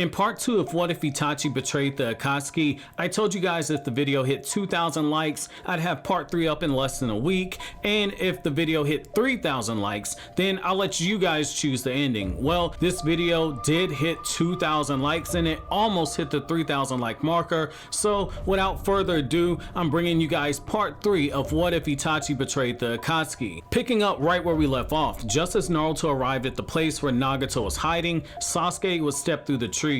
In part 2 of What If Itachi Betrayed the Akatsuki, I told you guys if the video hit 2,000 likes, I'd have part 3 up in less than a week, and if the video hit 3,000 likes, then I'll let you guys choose the ending. Well, this video did hit 2,000 likes and it almost hit the 3,000 like marker, so without further ado, I'm bringing you guys part 3 of What If Itachi Betrayed the Akatsuki. Picking up right where we left off, just as Naruto arrived at the place where Nagato was hiding, Sasuke would step through the trees.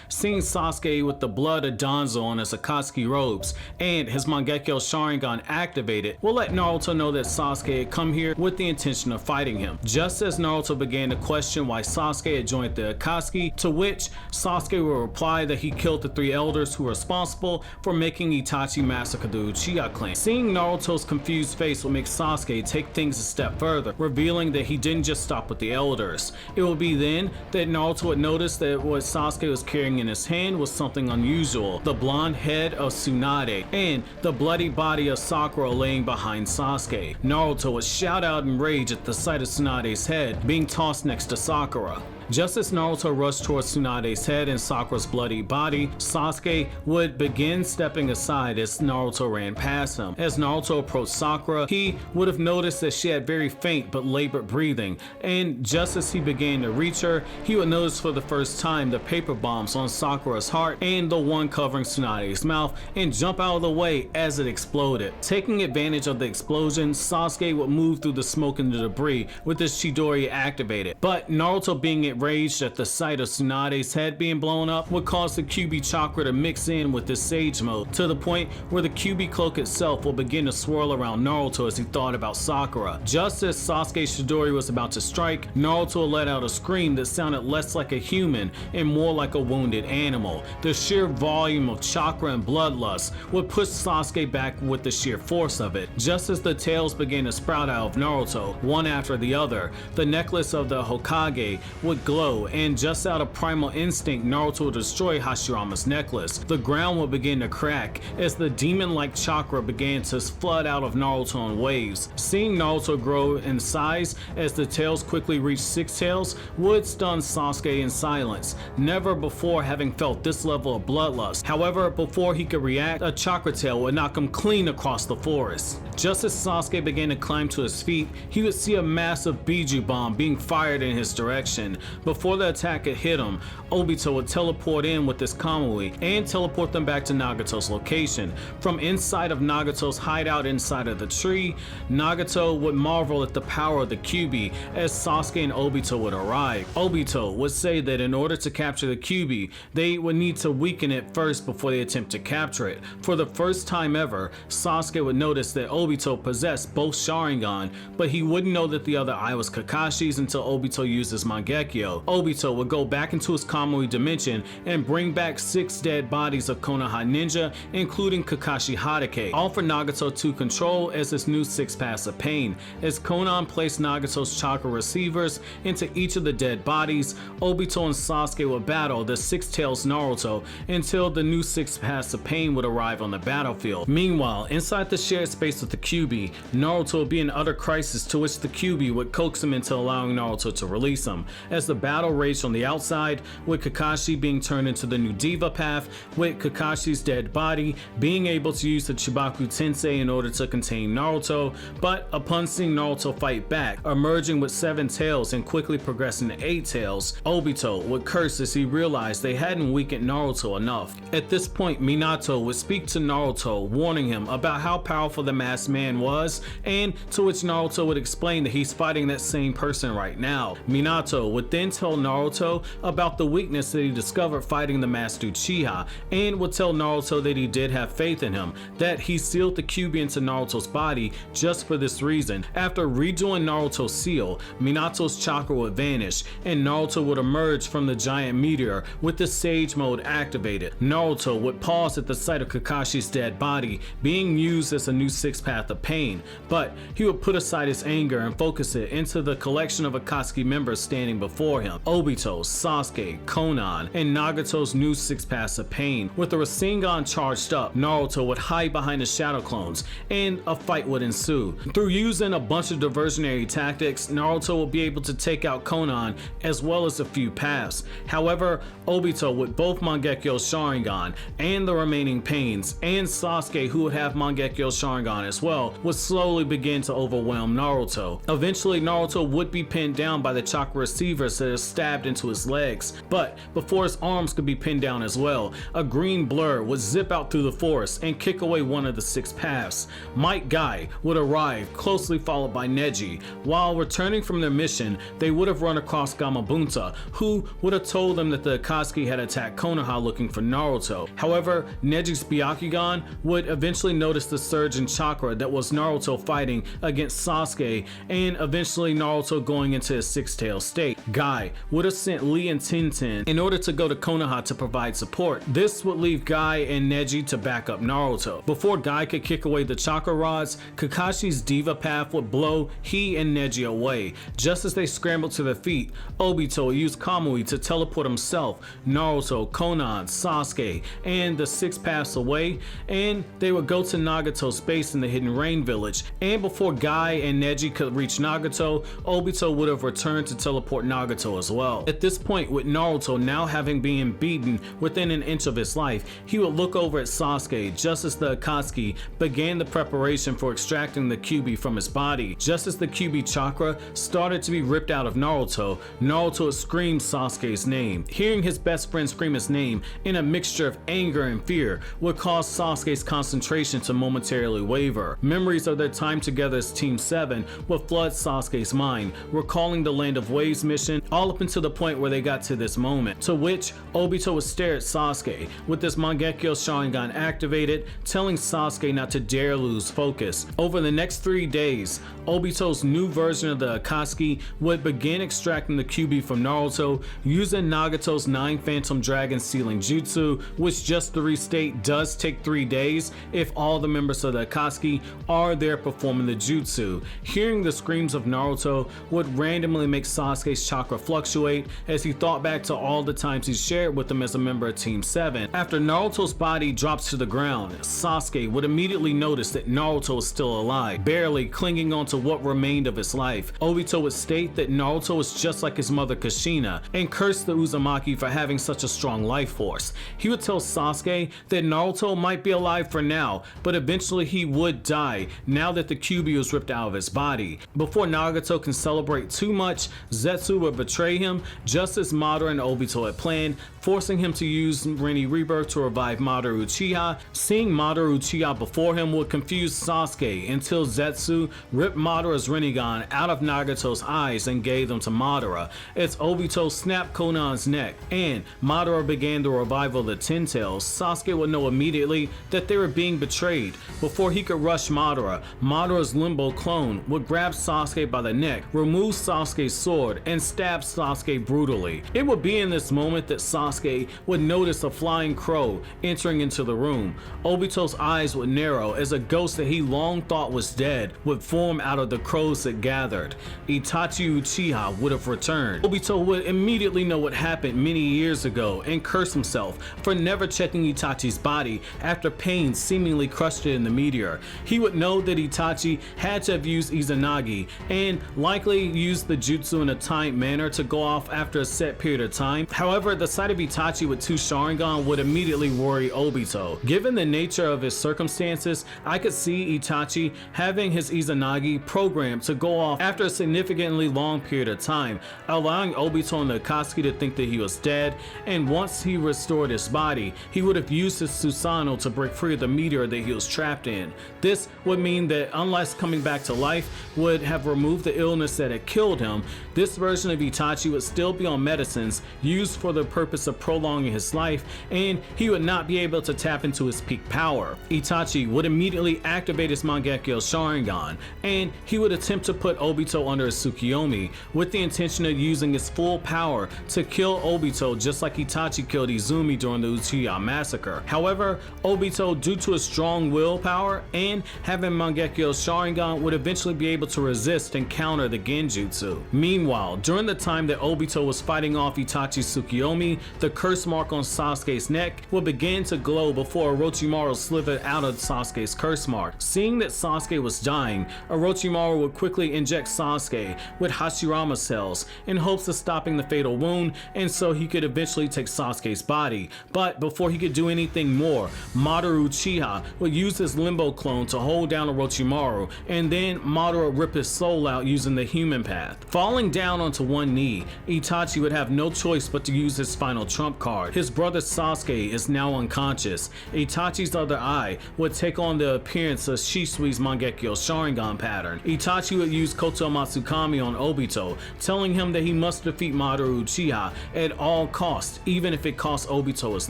Seeing Sasuke with the blood of Danzo on his Akatsuki robes and his Mangekyo Sharingan activated will let Naruto know that Sasuke had come here with the intention of fighting him. Just as Naruto began to question why Sasuke had joined the Akatsuki, to which Sasuke will reply that he killed the 3 elders who were responsible for making Itachi massacre the Uchiha clan. Seeing Naruto's confused face will make Sasuke take things a step further, revealing that he didn't just stop with the elders. It will be then that Naruto would notice that what Sasuke was carrying in his hand was something unusual: the blonde head of Tsunade and the bloody body of Sakura laying behind Sasuke. Naruto would shout out in rage at the sight of Tsunade's head being tossed next to Sakura. Just as Naruto rushed towards Tsunade's head and Sakura's bloody body, Sasuke would begin stepping aside as Naruto ran past him. As Naruto approached Sakura, he would have noticed that she had very faint but labored breathing, and just as he began to reach her, he would notice for the first time the paper bombs on Sakura's heart and the one covering Tsunade's mouth and jump out of the way as it exploded. Taking advantage of the explosion, Sasuke would move through the smoke and the debris with his Chidori activated, but Naruto, being enraged at the sight of Tsunade's head being blown up, would cause the Kyuubi chakra to mix in with his Sage mode to the point where the Kyuubi cloak itself will begin to swirl around Naruto as he thought about Sakura. Just as Sasuke's Chidori was about to strike, Naruto let out a scream that sounded less like a human and more like a wounded animal. The sheer volume of chakra and bloodlust would push Sasuke back with the sheer force of it. Just as the tails began to sprout out of Naruto, one after the other, the necklace of the Hokage would glow, and just out of primal instinct, Naruto would destroy Hashirama's necklace. The ground would begin to crack as the demon-like chakra began to flood out of Naruto in waves. Seeing Naruto grow in size as the tails quickly reached 6 tails would stun Sasuke in silence, never before having felt this level of bloodlust. However, before he could react, a chakra tail would knock him clean across the forest. Just as Sasuke began to climb to his feet, he would see a massive Biju bomb being fired in his direction. Before the attack could hit him, Obito would teleport in with his Kamui and teleport them back to Nagato's location. From inside of Nagato's hideout inside of the tree, Nagato would marvel at the power of the Kyuubi as Sasuke and Obito would arrive. Obito would say that in order to capture the Kyuubi, they would need to weaken it first before they attempt to capture it. For the first time ever, Sasuke would notice that Obito possessed both Sharingan, but he wouldn't know that the other eye was Kakashi's until Obito used his Mangekyo. Obito would go back into his Kamui dimension and bring back 6 dead bodies of Konoha ninja, including Kakashi Hatake, all for Nagato to control as his new 6 paths of pain. As Konan placed Nagato's chakra receivers into each of the dead bodies, Obito and Sasuke would battle the 6 tails Naruto until the new 6 paths of pain would arrive on the battlefield. Meanwhile, inside the shared space with the Kyuubi, Naruto would be in utter crisis, to which the Kyuubi would coax him into allowing Naruto to release him. As the battle raged on the outside, with Kakashi being turned into the new Diva path, with Kakashi's dead body being able to use the Chibaku Tensei in order to contain Naruto, but upon seeing Naruto fight back, emerging with 7 tails and quickly progressing to 8 tails, Obito would curse as he realized they hadn't weakened Naruto enough. At this point, Minato would speak to Naruto, warning him about how powerful the masked man was, and to which Naruto would explain that he's fighting that same person right now. Minato would then tell Naruto about the weakness that he discovered fighting the masked Uchiha, and would tell Naruto that he did have faith in him, that he sealed the Kyuubi into Naruto's body just for this reason. After redoing Naruto's seal, Minato's chakra would vanish, and Naruto would emerge from the giant meteor with the Sage mode activated. Naruto would pause at the sight of Kakashi's dead body being used as a new 6 path of pain, but he would put aside his anger and focus it into the collection of Akatsuki members standing before before him: Obito, Sasuke, Konan, and Nagato's new six paths of pain. With the Rasengan charged up, Naruto would hide behind the shadow clones, and a fight would ensue. Through using a bunch of diversionary tactics, Naruto would be able to take out Konan as well as a few paths. However, Obito, with both Mangekyo Sharingan and the remaining pains, and Sasuke, who would have Mangekyo Sharingan as well, would slowly begin to overwhelm Naruto. Eventually, Naruto would be pinned down by the chakra receivers that are stabbed into his legs, but before his arms could be pinned down as well, a green blur would zip out through the forest and kick away one of the six paths. Might Guy would arrive, closely followed by Neji. While returning from their mission, they would have run across Gamabunta, who would have told them that the Akatsuki had attacked Konoha looking for Naruto. However, Neji's Byakugan would eventually notice the surge in chakra that was Naruto fighting against Sasuke, and eventually Naruto going into his six-tailed state. Guy would have sent Lee and Tintin in order to go to Konoha to provide support. This would leave Guy and Neji to back up Naruto. Before Guy could kick away the chakra rods, Kakashi's Diva Path would blow he and Neji away. Just as they scrambled to their feet, Obito used Kamui to teleport himself, Naruto, Konan, Sasuke, and the six paths away, and they would go to Nagato's base in the Hidden Rain Village. And before Guy and Neji could reach Nagato, Obito would have returned to teleport Nagato as well. At this point, with Naruto now having been beaten within an inch of his life, he would look over at Sasuke just as the Akatsuki began the preparation for extracting the Kyuubi from his body. Just as the Kyuubi chakra started to be ripped out of Naruto, Naruto would scream Sasuke's name. Hearing his best friend scream his name in a mixture of anger and fear would cause Sasuke's concentration to momentarily waver. Memories of their time together as Team 7 would flood Sasuke's mind, recalling the Land of Waves mission all up until the point where they got to this moment, to which Obito would stare at Sasuke with his Mangekyo Sharingan activated, telling Sasuke not to dare lose focus. Over the next 3 days, Obito's new version of the Akatsuki would begin extracting the Kyuubi from Naruto using Nagato's 9 Phantom Dragon sealing jutsu, which, just to restate, does take 3 days if all the members of the Akatsuki are there performing the jutsu. Hearing the screams of Naruto would randomly make Sasuke's chakra fluctuate as he thought back to all the times he shared with him as a member of Team 7. After Naruto's body drops to the ground, Sasuke would immediately notice that Naruto is still alive, barely clinging on to what remained of his life. Obito would state that Naruto is just like his mother Kushina and curse the Uzumaki for having such a strong life force. He would tell Sasuke that Naruto might be alive for now, but eventually he would die now that the Kyuubi was ripped out of his body. Before Nagato can celebrate too much, Zetsu would betray him just as Madara and Obito had planned, forcing him to use Rinne Rebirth to revive Madara Uchiha. Seeing Madara Uchiha before him would confuse Sasuke until Zetsu ripped Madara's Rinnegan out of Nagato's eyes and gave them to Madara. As Obito snapped Konan's neck and Madara began the revival of the Ten Tails, Sasuke would know immediately that they were being betrayed. Before he could rush Madara, Madara's Limbo clone would grab Sasuke by the neck, remove Sasuke's sword, and stab Sasuke brutally. It would be in this moment that Sasuke would notice a flying crow entering into the room. Obito's eyes would narrow as a ghost that he long thought was dead would form out of the crows that gathered. Itachi Uchiha would have returned. Obito would immediately know what happened many years ago and curse himself for never checking Itachi's body after pain seemingly crushed it in the meteor. He would know that Itachi had to have used Izanagi and likely used the jutsu in a timed manner to go off after a set period of time. However, the sight of Itachi with 2 Sharingan would immediately worry Obito. Given the nature of his circumstances, I could see Itachi having his Izanagi programmed to go off after a significantly long period of time, allowing Obito and the Akatsuki to think that he was dead, and once he restored his body, he would have used his Susanoo to break free of the meteor that he was trapped in. This would mean that unless coming back to life would have removed the illness that had killed him, this version of Itachi would still be on medicines used for the purpose of prolonging his life, and he would not be able to tap into his peak power. Itachi would immediately activate his Mangekyo Sharingan, and he would attempt to put Obito under his Tsukiyomi with the intention of using his full power to kill Obito just like Itachi killed Izumi during the Uchiha massacre. However, Obito, due to his strong willpower and having Mangekyo Sharingan, would eventually be able to resist and counter the Genjutsu. Meanwhile, during the the time that Obito was fighting off Itachi Tsukiyomi, the curse mark on Sasuke's neck would begin to glow before Orochimaru slithered out of Sasuke's curse mark. Seeing that Sasuke was dying, Orochimaru would quickly inject Sasuke with Hashirama cells in hopes of stopping the fatal wound, and so he could eventually take Sasuke's body. But before he could do anything more, Madara Uchiha would use his Limbo clone to hold down Orochimaru, and then Madara would rip his soul out using the human path. Falling down onto one knee, Itachi would have no choice but to use his final trump card. His brother Sasuke is now unconscious. Itachi's other eye would take on the appearance of Shisui's Mangekyo Sharingan pattern. Itachi would use Koto Matsukami on Obito, telling him that he must defeat Madara Uchiha at all costs, even if it costs Obito his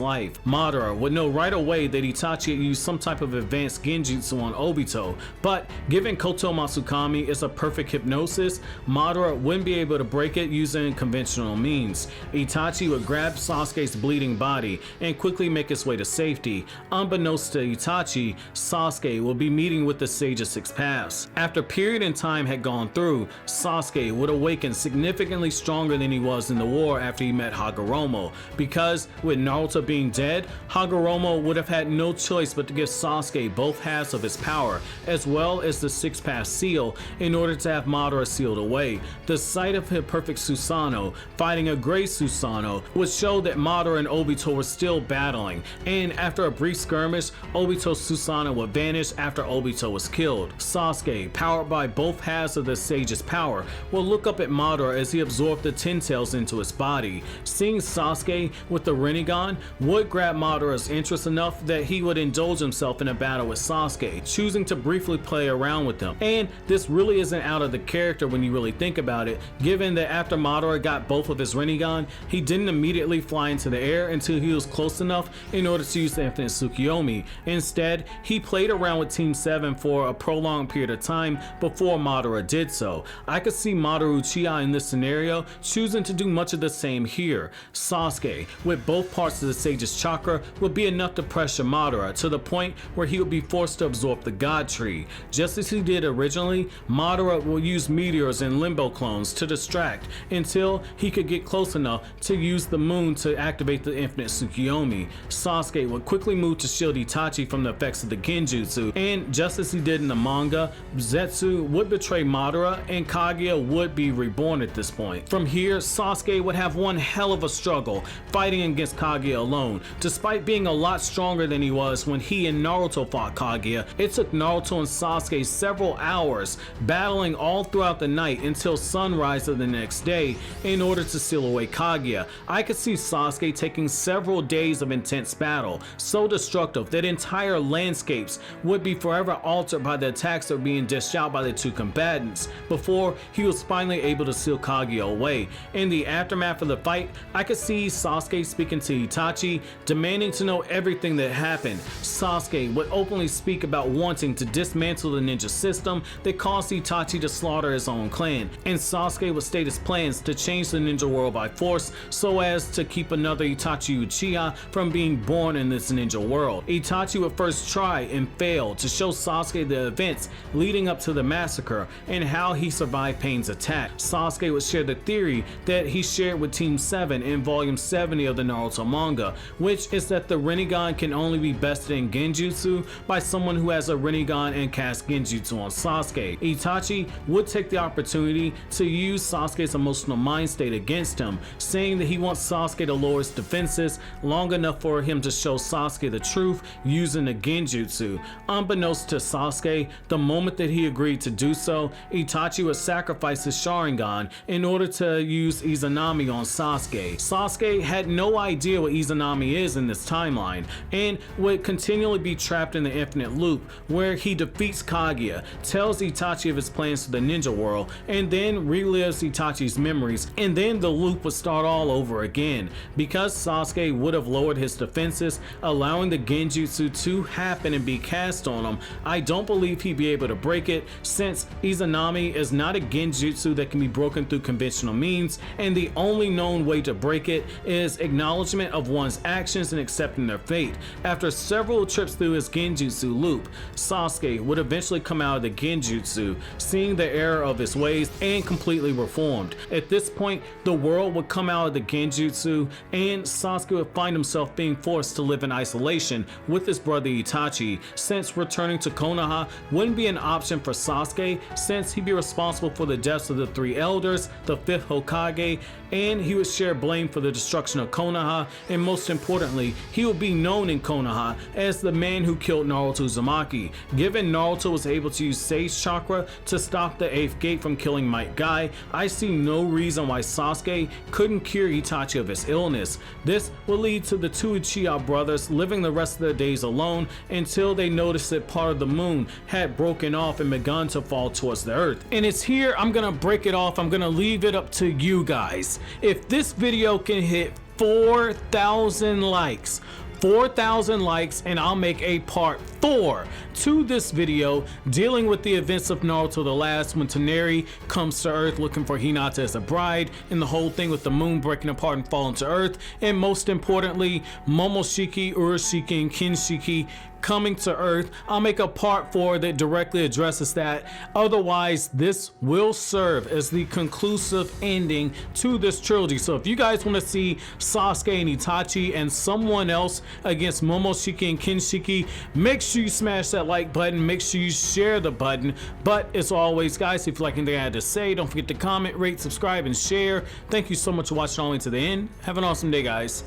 life. Madara would know right away that Itachi had used some type of advanced genjutsu on Obito, but given Koto Matsukami is a perfect hypnosis, Madara wouldn't be able to break it using conventional means. Itachi would grab Sasuke's bleeding body and quickly make his way to safety. Unbeknownst to Itachi, Sasuke will be meeting with the Sage of Six Paths. After period in time had gone through, Sasuke would awaken significantly stronger than he was in the war after he met Hagoromo, because with Naruto being dead, Hagoromo would have had no choice but to give Sasuke both halves of his power, as well as the Six Path seal, in order to have Madara sealed away. The sight of his perfect Susanoo fighting a Grey Susanoo would show that Madara and Obito were still battling, and after a brief skirmish, Obito's Susanoo would vanish after Obito was killed. Sasuke, powered by both halves of the Sage's power, will look up at Madara as he absorbed the Ten Tails into his body. Seeing Sasuke with the Rinnegan would grab Madara's interest enough that he would indulge himself in a battle with Sasuke, choosing to briefly play around with him. And this really isn't out of the character when you really think about it, given that after Madara got both of his Rinnegan, he didn't immediately fly into the air until he was close enough in order to use the Infinite Tsukiyomi. Instead, he played around with Team 7 for a prolonged period of time before Madara did so. I could see Madara Uchiha in this scenario choosing to do much of the same here. Sasuke, with both parts of the Sage's chakra, would be enough to pressure Madara to the point where he would be forced to absorb the God Tree. Just as he did originally, Madara will use meteors and Limbo clones to distract until he could get close enough to use the moon to activate the Infinite Tsukiyomi. Sasuke would quickly move to shield Itachi from the effects of the genjutsu, and just as he did in the manga, Zetsu would betray Madara and Kaguya would be reborn at this point. From here, Sasuke would have one hell of a struggle fighting against Kaguya alone. Despite being a lot stronger than he was when he and Naruto fought Kaguya, it took Naruto and Sasuke several hours battling all throughout the night until sunrise of the next day in order to seal away Kaguya. I could see Sasuke taking several days of intense battle, so destructive that entire landscapes would be forever altered by the attacks that were being dished out by the two combatants, before he was finally able to seal Kaguya away. In the aftermath of the fight, I could see Sasuke speaking to Itachi, demanding to know everything that happened. Sasuke would openly speak about wanting to dismantle the ninja system that caused Itachi to slaughter his own clan, and Sasuke would state his plans to change the ninja world by force so as to keep another Itachi Uchiha from being born in this ninja world. Itachi would first try and fail to show Sasuke the events leading up to the massacre and how he survived Pain's attack. Sasuke would share the theory that he shared with Team 7 in volume 70 of the Naruto manga, which is that the Rinnegan can only be bested in genjutsu by someone who has a Rinnegan and cast genjutsu on Sasuke. Itachi would take the opportunity to use Sasuke's emotional mind state against him, saying that he wants Sasuke to lower his defenses long enough for him to show Sasuke the truth using the genjutsu. Unbeknownst to Sasuke, the moment that he agreed to do so, Itachi would sacrifice his Sharingan in order to use Izanami on Sasuke. Sasuke had no idea what Izanami is in this timeline, and would continually be trapped in the infinite loop where he defeats Kaguya, tells Itachi of his plans for the ninja world, and then relives Itachi's memories, and then the loop would start all over again. Because Sasuke would have lowered his defenses, allowing the genjutsu to happen and be cast on him, I don't believe he'd be able to break it, since Izanami is not a genjutsu that can be broken through conventional means, and the only known way to break it is acknowledgement of one's actions and accepting their fate. After several trips through his genjutsu loop, Sasuke would eventually come out of the genjutsu, seeing the error of his ways and completely reformed. At this point, the world would come out of the genjutsu, and Sasuke would find himself being forced to live in isolation with his brother Itachi, since returning to Konoha wouldn't be an option for Sasuke, since he'd be responsible for the deaths of the 3 elders, the 5th Hokage, and he would share blame for the destruction of Konoha, and most importantly, he would be known in Konoha as the man who killed Naruto Uzumaki. Given Naruto was able to use Sage Chakra to stop the 8th gate from killing Might Guy, I see no reason why Sasuke couldn't cure Itachi of his illness. This will lead to the 2 Uchiha brothers living the rest of their days alone until they noticed that part of the moon had broken off and begun to fall towards the earth. And it's here I'm gonna break it off. I'm gonna leave it up to you guys. If this video can hit 4,000 likes, 4,000 likes, and I'll make a part 4 to this video dealing with the events of Naruto the Last, when Toneri comes to Earth looking for Hinata as a bride, and the whole thing with the moon breaking apart and falling to Earth, and most importantly, Momoshiki, Urashiki, and Kinshiki coming to Earth. I'll make a part 4 that directly addresses that. Otherwise, this will serve as the conclusive ending to this trilogy. So if you guys want to see Sasuke and Itachi and someone else against Momoshiki and Kinshiki, make sure you smash that like button, make sure you share the button. But as always, guys, if you like anything I had to say, don't forget to comment, rate, subscribe, and share. Thank you so much for watching all the way to the end. Have an awesome day, guys.